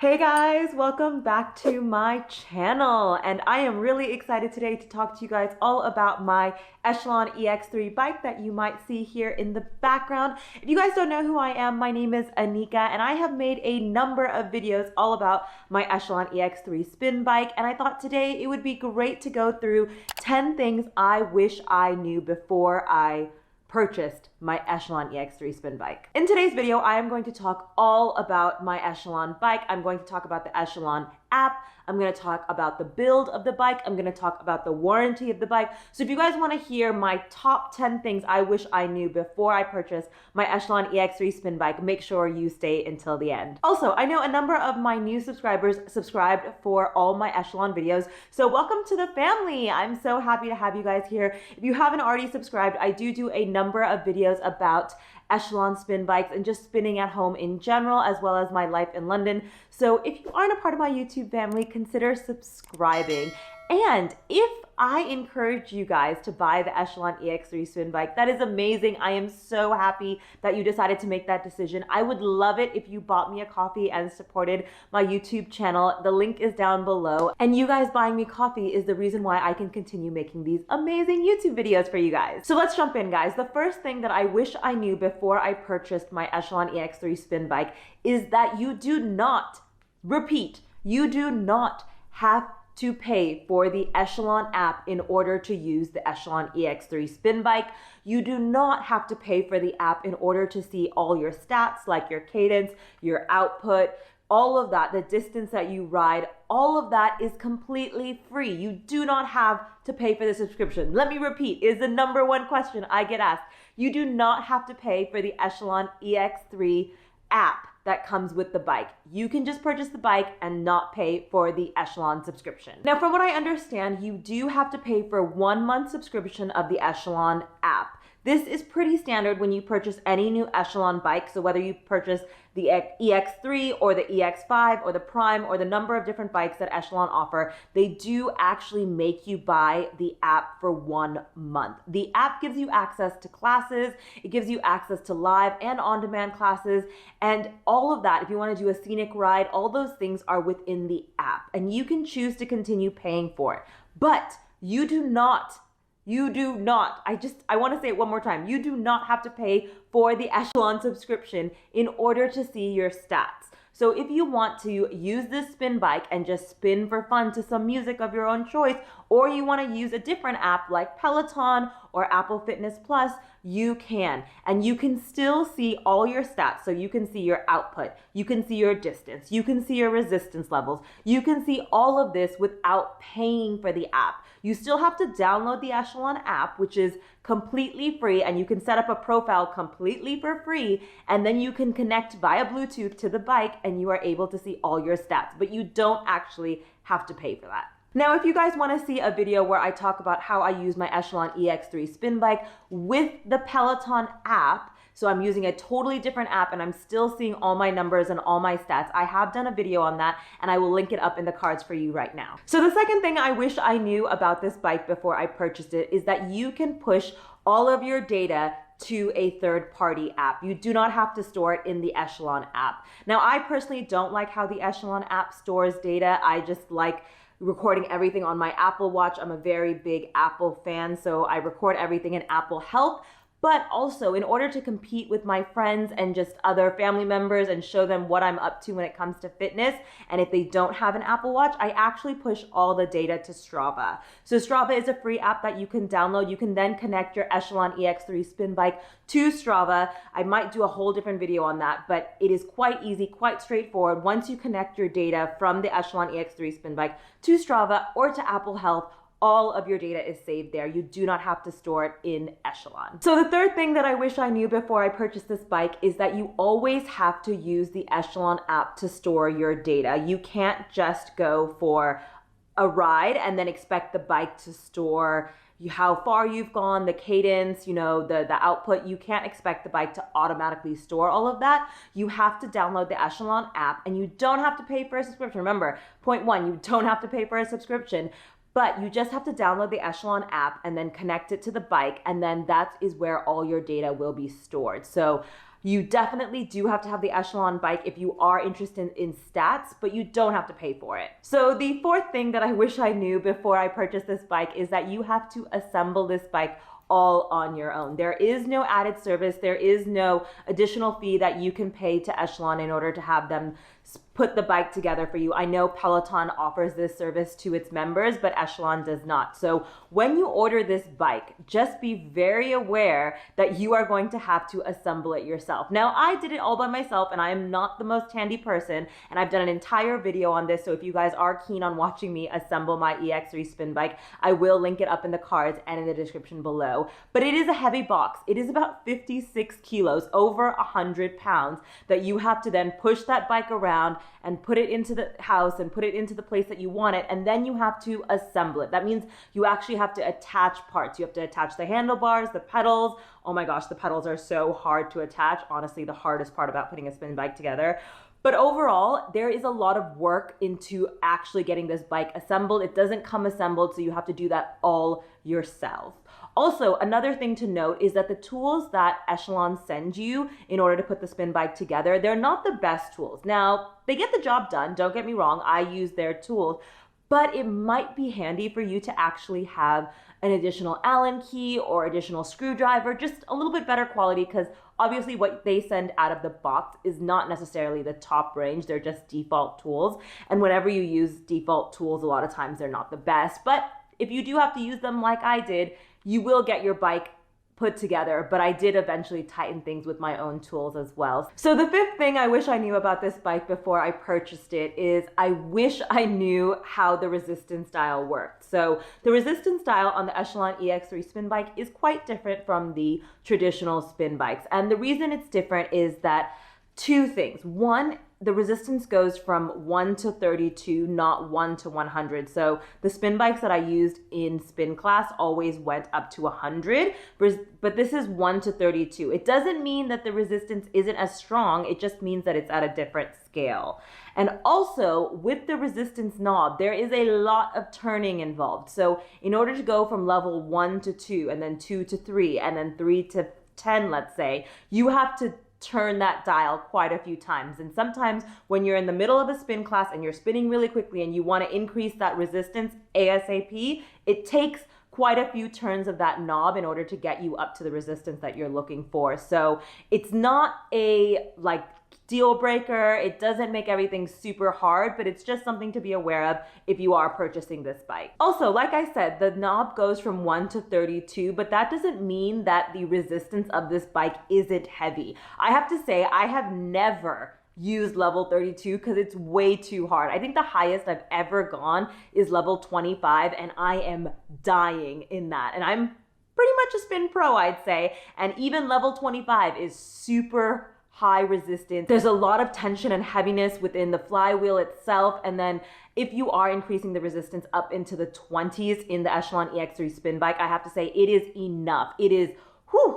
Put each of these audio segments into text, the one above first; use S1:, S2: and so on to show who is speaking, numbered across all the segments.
S1: Hey guys, welcome back to my channel, and I am really excited today to talk to you guys all about my Echelon EX3 bike that you might see here in the background. If you guys don't know who I am, my name is Anika, and I have made a number of videos all about my Echelon EX3 spin bike, and I thought today it would be great to go through 10 things I wish I knew before I purchased my Echelon EX3 spin bike. In today's video, I am going to talk all about my Echelon bike. I'm going to talk about the Echelon app. I'm going to talk about the build of the bike. I'm going to talk about the warranty of the bike. So if you guys want to hear my top 10 things I wish I knew before I purchased my Echelon EX3 spin bike, make sure you stay until the end. Also, I know a number of my new subscribers subscribed for all my Echelon videos, so welcome to the family. I'm so happy to have you guys here. If you haven't already subscribed, I do a number of videos about Echelon spin bikes and just spinning at home in general, as well as my life in London. So if you aren't a part of my YouTube family, consider subscribing. And if I encourage you guys to buy the Echelon EX3 spin bike, that is amazing. I am so happy that you decided to make that decision. I would love it if you bought me a coffee and supported my YouTube channel. The link is down below. And you guys buying me coffee is the reason why I can continue making these amazing YouTube videos for you guys. So let's jump in, guys. The first thing that I wish I knew before I purchased my Echelon EX3 spin bike is that you do not, repeat, you do not have to pay for the Echelon app in order to use the Echelon EX3 spin bike. You do not have to pay for the app in order to see all your stats, like your cadence, your output, all of that, the distance that you ride, all of that is completely free. You do not have to pay for the subscription. Let me repeat, is the number one question I get asked. You do not have to pay for the Echelon EX3 app that comes with the bike. You can just purchase the bike and not pay for the Echelon subscription. Now, from what I understand, you do have to pay for 1 month subscription of the Echelon app. This is pretty standard when you purchase any new Echelon bike. So whether you purchase the EX3 or the EX5 or the Prime or the number of different bikes that Echelon offer, they do actually make you buy the app for 1 month. The app gives you access to classes, it gives you access to live and on-demand classes, and all of that, if you want to do a scenic ride, all those things are within the app, and you can choose to continue paying for it. But you do not, I want to say it one more time. You do not have to pay for the Echelon subscription in order to see your stats. So if you want to use this spin bike and just spin for fun to some music of your own choice, or you want to use a different app like Peloton or Apple Fitness Plus, you can. And you can still see all your stats. So you can see your output, you can see your distance, you can see your resistance levels. You can see all of this without paying for the app. You still have to download the Echelon app, which is completely free, and you can set up a profile completely for free, and then you can connect via Bluetooth to the bike and you are able to see all your stats, but you don't actually have to pay for that. Now, if you guys want to see a video where I talk about how I use my Echelon EX3 spin bike with the Peloton app, so I'm using a totally different app and I'm still seeing all my numbers and all my stats, I have done a video on that and I will link it up in the cards for you right now. So the second thing I wish I knew about this bike before I purchased it is that you can push all of your data to a third-party app. You do not have to store it in the Echelon app. Now, I personally don't like how the Echelon app stores data. I just like recording everything on my Apple Watch. I'm a very big Apple fan, so I record everything in Apple Health. But also, in order to compete with my friends and just other family members and show them what I'm up to when it comes to fitness, and if they don't have an Apple Watch, I actually push all the data to Strava. So Strava is a free app that you can download. You can then connect your Echelon EX3 spin bike to Strava. I might do a whole different video on that, but it is quite easy, quite straightforward. Once you connect your data from the Echelon EX3 spin bike to Strava or to Apple Health, all of your data is saved there. You do not have to store it in Echelon. So the third thing that I wish I knew before I purchased this bike is that you always have to use the Echelon app to store your data. You can't just go for a ride and then expect the bike to store how far you've gone, the cadence, the output. You can't expect the bike to automatically store all of that. You have to download the Echelon app, and you don't have to pay for a subscription. Remember, point one, you don't have to pay for a subscription. But you just have to download the Echelon app and then connect it to the bike, and then that is where all your data will be stored. So You definitely do have to have the Echelon bike if you are interested in stats, but you don't have to pay for it. So the fourth thing that I wish I knew before I purchased this bike is that you have to assemble this bike all on your own. There is no added service. There is no additional fee that you can pay to Echelon in order to have them put the bike together for you. I know Peloton offers this service to its members, but Echelon does not. So when you order this bike, just be very aware that you are going to have to assemble it yourself. Now, I did it all by myself, and I am not the most handy person, and I've done an entire video on this, so if you guys are keen on watching me assemble my EX3 spin bike, I will link it up in the cards and in the description below. But it is a heavy box. It is about 56 kilos, over 100 pounds, that you have to then push that bike around and put it into the house and put it into the place that you want it, and then you have to assemble it. That means you actually have to attach parts. You have to attach the handlebars, the pedals. Oh my gosh, the pedals are so hard to attach. Honestly, the hardest part about putting a spin bike together. But overall, there is a lot of work into actually getting this bike assembled. It doesn't come assembled, so you have to do that all yourself. Also, another thing to note is that the tools that Echelon sends you in order to put the spin bike together, they're not the best tools. Now, they get the job done, don't get me wrong, I use their tools, but it might be handy for you to actually have an additional Allen key or additional screwdriver, just a little bit better quality, because obviously what they send out of the box is not necessarily the top range, they're just default tools. And whenever you use default tools, a lot of times they're not the best. But if you do have to use them like I did, you will get your bike put together, but I did eventually tighten things with my own tools as well. So the fifth thing I wish I knew about this bike before I purchased it is I wish I knew how the resistance dial worked. So the resistance dial on the Echelon EX3 spin bike is quite different from the traditional spin bikes. And the reason it's different is that two things. One, the resistance goes from 1 to 32, not 1 to 100. So the spin bikes that I used in spin class always went up to 100, but this is 1 to 32. It doesn't mean that the resistance isn't as strong, it just means that it's at a different scale. And also, with the resistance knob, there is a lot of turning involved. So in order to go from level 1 to 2, and then 2 to 3, and then 3 to 10, let's say, you have to turn that dial quite a few times. And sometimes when you're in the middle of a spin class and you're spinning really quickly and you want to increase that resistance ASAP, it takes quite a few turns of that knob in order to get you up to the resistance that you're looking for. So it's not a deal breaker. It doesn't make everything super hard, but it's just something to be aware of if you are purchasing this bike. Also, like I said, the knob goes from 1 to 32, but that doesn't mean that the resistance of this bike isn't heavy. I have to say, I have never used level 32 because it's way too hard. I think the highest I've ever gone is level 25, and I am dying in that. And I'm pretty much a spin pro, I'd say. And even level 25 is super high resistance. There's a lot of tension and heaviness within the flywheel itself. And then if you are increasing the resistance up into the 20s in the Echelon EX3 spin bike, I have to say it is enough. It is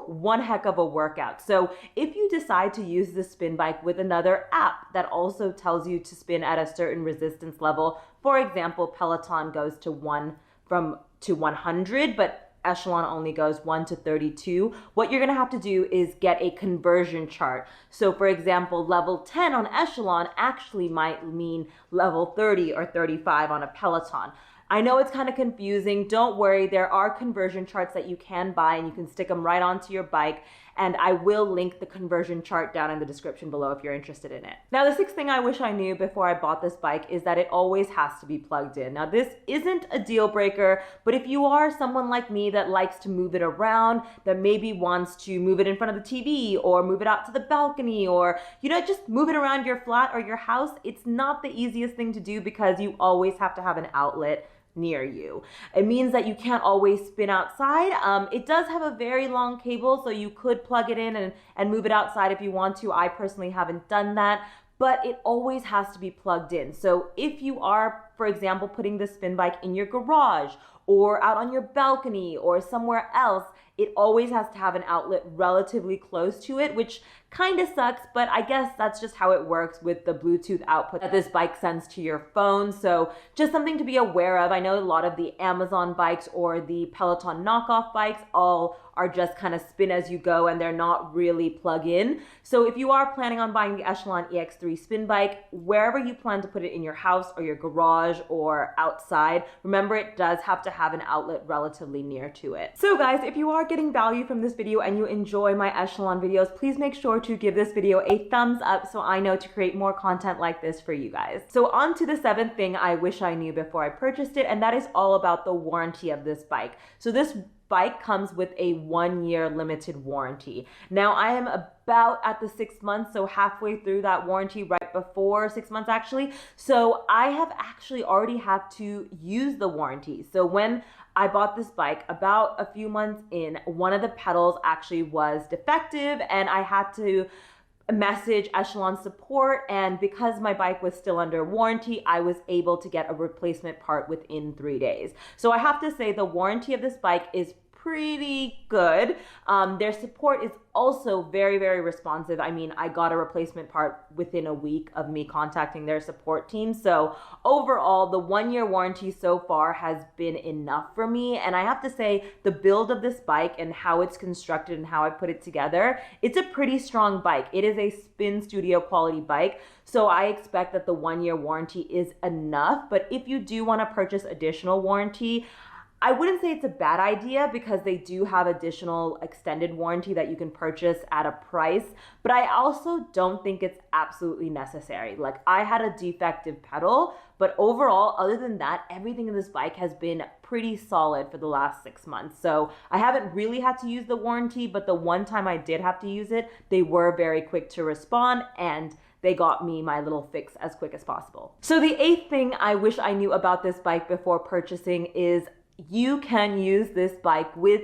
S1: one heck of a workout. So if you decide to use the spin bike with another app that also tells you to spin at a certain resistance level, for example, Peloton goes to 100, but Echelon only goes 1 to 32. What you're gonna have to do is get a conversion chart. So for example, level 10 on Echelon actually might mean level 30 or 35 on a Peloton. I know it's kind of confusing. Don't worry, there are conversion charts that you can buy and you can stick them right onto your bike. And I will link the conversion chart down in the description below if you're interested in it. Now, the sixth thing I wish I knew before I bought this bike is that it always has to be plugged in. Now, this isn't a deal breaker, but if you are someone like me that likes to move it around, that maybe wants to move it in front of the TV or move it out to the balcony or, just move it around your flat or your house, it's not the easiest thing to do because you always have to have an outlet near you. It means that you can't always spin outside. It does have a very long cable, so you could plug it in and move it outside if you want to. I personally haven't done that, but it always has to be plugged in. So if you are for example, putting the spin bike in your garage or out on your balcony or somewhere else, it always has to have an outlet relatively close to it, which kind of sucks, but I guess that's just how it works with the Bluetooth output that this bike sends to your phone. So just something to be aware of. I know a lot of the Amazon bikes or the Peloton knockoff bikes all are just kind of spin as you go and they're not really plug in. So if you are planning on buying the Echelon EX3 spin bike, wherever you plan to put it in your house or your garage or outside, remember it does have to have an outlet relatively near to it. So guys, if you are getting value from this video and you enjoy my Echelon videos, please make sure to give this video a thumbs up so I know to create more content like this for you guys. So on to the 7th thing I wish I knew before I purchased it, and that is all about the warranty of this bike. So this bike comes with a 1-year limited warranty. Now I am about at the 6 months, so halfway through that warranty, right before 6 months actually. So I have actually already had to use the warranty. So when I bought this bike, about a few months in, one of the pedals actually was defective and I had to message Echelon support, and because my bike was still under warranty, I was able to get a replacement part within 3 days. So I have to say the warranty of this bike is pretty good. Their support is also very, very responsive. I mean, I got a replacement part within a week of me contacting their support team. So overall, the 1-year warranty so far has been enough for me. And I have to say the build of this bike and how it's constructed and how I put it together, it's a pretty strong bike. It is a Spin Studio quality bike. So I expect that the 1-year warranty is enough. But if you do want to purchase additional warranty, I wouldn't say it's a bad idea because they do have additional extended warranty that you can purchase at a price, but I also don't think it's absolutely necessary. Like, I had a defective pedal, but overall, other than that, everything in this bike has been pretty solid for the last 6 months. So I haven't really had to use the warranty, but the one time I did have to use it, they were very quick to respond and they got me my little fix as quick as possible. So the 8th thing I wish I knew about this bike before purchasing is you can use this bike with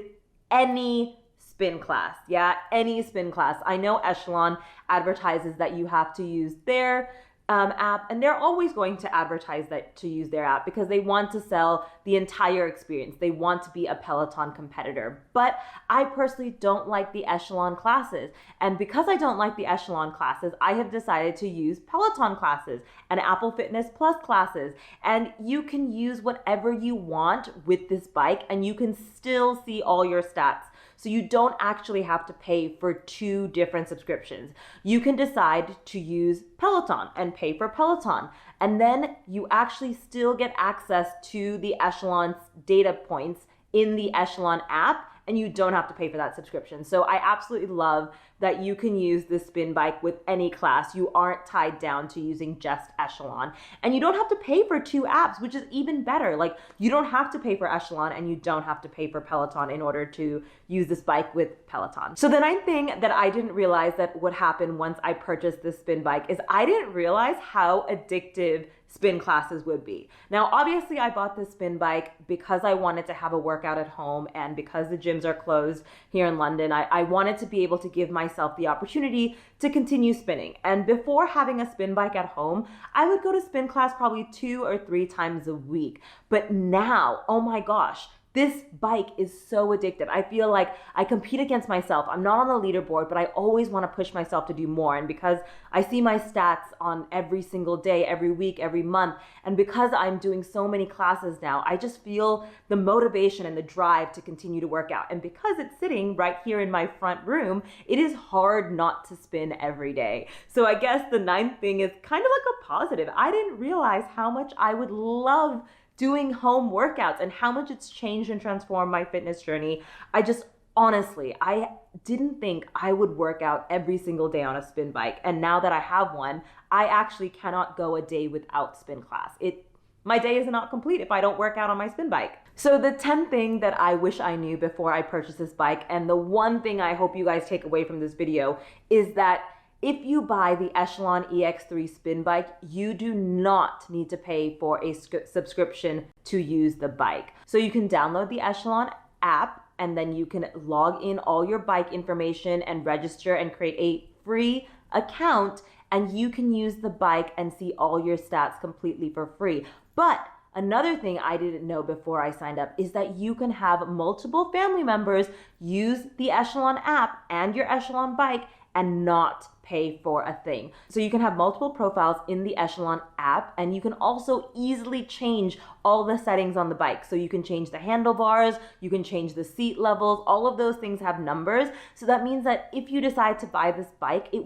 S1: any spin class. Yeah, any spin class. I know Echelon advertises that you have to use their app, and they're always going to advertise that to use their app because they want to sell the entire experience. They want to be a Peloton competitor. But I personally don't like the Echelon classes. And because I don't like the Echelon classes, I have decided to use Peloton classes and Apple Fitness Plus classes. And you can use whatever you want with this bike and you can still see all your stats. So you don't actually have to pay for 2 different subscriptions. You can decide to use Peloton and pay for Peloton. And then you actually still get access to the Echelon's data points in the Echelon app, and you don't have to pay for that subscription. So I absolutely love that you can use this spin bike with any class. You aren't tied down to using just Echelon. And you don't have to pay for 2 apps, which is even better. Like, you don't have to pay for Echelon and you don't have to pay for Peloton in order to use this bike with Peloton. So the 9th thing that I didn't realize that would happen once I purchased this spin bike is I didn't realize how addictive spin classes would be. Now, obviously I bought this spin bike because I wanted to have a workout at home, and because the gyms are closed here in London, I wanted to be able to give myself the opportunity to continue spinning. And before having a spin bike at home, I would go to spin class probably 2 or 3 times a week. But now, oh my gosh, this bike is so addictive. I feel like I compete against myself. I'm not on a leaderboard, but I always want to push myself to do more. And because I see my stats on every single day, every week, every month, and because I'm doing so many classes now, I just feel the motivation and the drive to continue to work out. And because it's sitting right here in my front room, it is hard not to spin every day. So I guess the 9th thing is kind of like a positive. I didn't realize how much I would love doing home workouts and how much it's changed and transformed my fitness journey. Honestly, I didn't think I would work out every single day on a spin bike. And now that I have one, I actually cannot go a day without spin class. My day is not complete if I don't work out on my spin bike. So the 10th thing that I wish I knew before I purchased this bike, and the one thing I hope you guys take away from this video, is that if you buy the Echelon EX3 spin bike, you do not need to pay for a subscription to use the bike. So you can download the Echelon app, and then you can log in all your bike information and register and create a free account. and you can use the bike and see all your stats completely for free. But another thing I didn't know before I signed up is that you can have multiple family members use the Echelon app and your Echelon bike and not pay for a thing. So you can have multiple profiles in the Echelon app, and you can also easily change all the settings on the bike. So you can change the handlebars, you can change the seat levels, all of those things have numbers. So that means that if you decide to buy this bike, it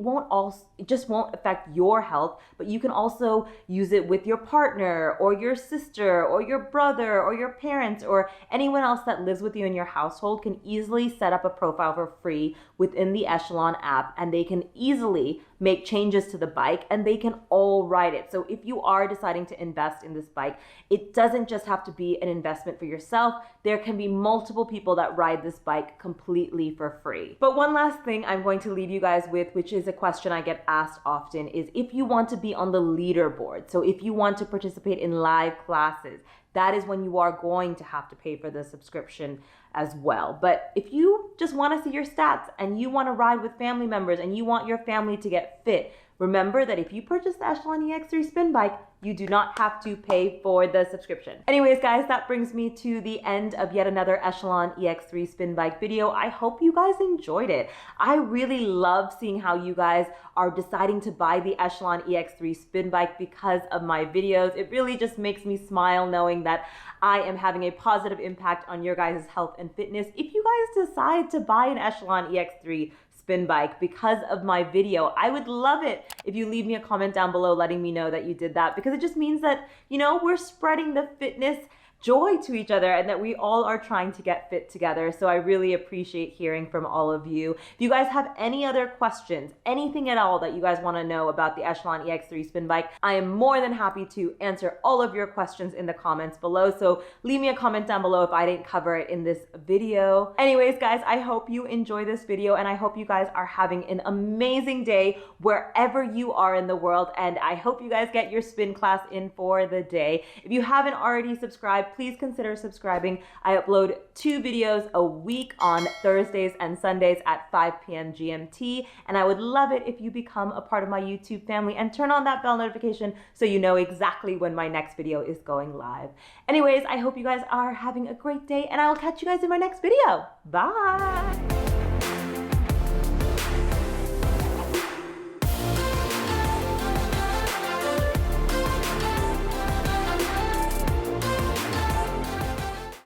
S1: just won't affect your health, but you can also use it with your partner or your sister or your brother or your parents or anyone else that lives with you in your household can easily set up a profile for free within the Echelon app, and they can easily make changes to the bike and they can all ride it. So if you are deciding to invest in this bike, it doesn't just have to be an investment for yourself. There can be multiple people that ride this bike completely for free. But one last thing I'm going to leave you guys with, which is a question I get asked often, is if you want to be on the leaderboard. So if you want to participate in live classes, that is when you are going to have to pay for the subscription as well. But if you just want to see your stats and you want to ride with family members and you want your family to get fit, remember that if you purchase the Echelon EX3 spin bike, you do not have to pay for the subscription. Anyways, guys, that brings me to the end of yet another Echelon EX3 spin bike video. I hope you guys enjoyed it. I really love seeing how you guys are deciding to buy the Echelon EX3 spin bike because of my videos. It really just makes me smile knowing that I am having a positive impact on your guys' health and fitness. If you guys decide to buy an Echelon EX3 spin bike because of my video, I would love it if you leave me a comment down below letting me know that you did that, because it just means that, you know, we're spreading the fitness joy to each other and that we all are trying to get fit together. So I really appreciate hearing from all of you. If you guys have any other questions, anything at all that you guys want to know about the Echelon EX3 spin bike, I am more than happy to answer all of your questions in the comments below. So leave me a comment down below if I didn't cover it in this video. Anyways, guys, I hope you enjoy this video and I hope you guys are having an amazing day wherever you are in the world. And I hope you guys get your spin class in for the day. If you haven't already subscribed, please consider subscribing. I upload 2 videos a week on Thursdays and Sundays at 5 p.m. GMT, and I would love it if you become a part of my YouTube family and turn on that bell notification so you know exactly when my next video is going live. Anyways, I hope you guys are having a great day, and I will catch you guys in my next video. Bye!